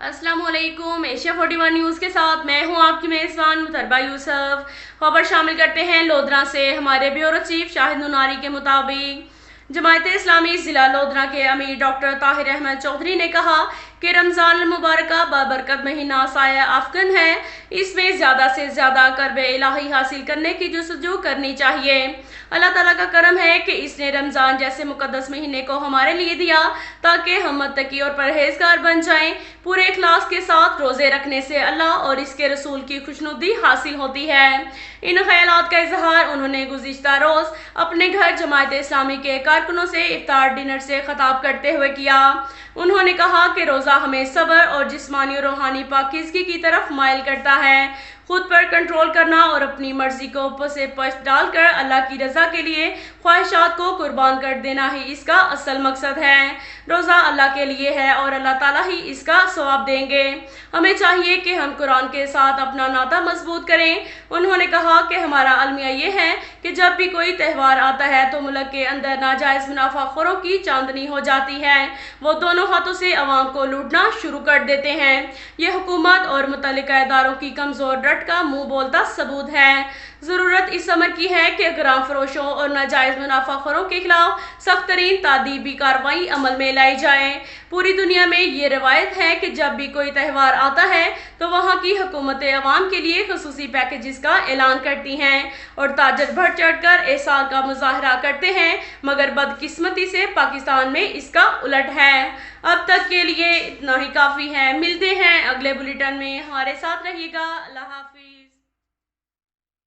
अस्सलाम वालेकुम। Asia 41 news के साथ मैं हूं आपकी मेज़बान मुतरबा यूसुफ। खबर शामिल करते हैं लोधरा से। हमारे ब्यूरो चीफ शाहिद नुनारी के मुताबिक जमायत इस्लामी ज़िला लोधरा के अमीर डॉक्टर ताहिर अहमद चौधरी ने कहा कि रमज़ान मुबारक का बाबरकत महीना साया अफगन है। इसमें ज़्यादा से ज़्यादा कर्ब इलाही हासिल करने की जुस्तजू करनी चाहिए। अल्लाह ताला का करम है कि इसने रमज़ान जैसे मुकद्दस महीने को हमारे लिए दिया ताकि हम मुत्तकी और परहेजगार बन जाएं। पूरे इखलास के साथ रोज़े रखने से अल्लाह और इसके रसूल की खुशनुदी हासिल होती है। इन ख्यालात का इजहार उन्होंने गुज़िश्ता रोज़ अपने घर जमायत इस्लामी के कारकुनों से इफ्तार डिनर से खिताब करते हुए किया। उन्होंने कहा कि रोज़ा हमें सब्र और जिस्मानी और रूहानी पाकीज़गी की तरफ माइल करता है। खुद पर कंट्रोल करना और अपनी मर्जी को से पश्त डालकर अल्लाह की रज़ा के लिए ख्वाहिशात को कुर्बान कर देना ही इसका असल मकसद है। रोज़ा अल्लाह के लिए है और अल्लाह ताला ही इसका सवाब देंगे। हमें चाहिए कि हम कुरान के साथ अपना नाता मजबूत करें। उन्होंने कहा कि हमारा अलमिया ये है कि जब भी कोई त्यौहार आता है तो मुल्क के अंदर नाजायज़ मुनाफाखोरों की चांदनी हो जाती है। वो दोनों हाथों से अवाम को लूटना शुरू कर देते हैं। ये हुकूमत और मुतल्लिका इदारों की कमज़ोर रट का मुंह बोलता सबूत है। ज़रूरत इस अमर की है कि गराम फरोशों और नाजायज़ मुनाफाखोरों के खिलाफ सख्त तरीन तादीबी कार्रवाई अमल में लाई जाए। पूरी दुनिया में ये रवायत है कि जब भी कोई त्यौहार आता है तो वहाँ की हुकूमतें अवाम के लिए खसूसी पैकेजेस का ऐलान करती हैं और ताजत बढ़ चढ़ कर एहसान का मुजाहरा करते हैं, मगर बदकिस्मती से पाकिस्तान में इसका उलट है। अब तक के लिए इतना ही काफ़ी है। मिलते हैं अगले बुलेटिन में। हमारे साथ रहिएगा। अल्लाह हाफिज़।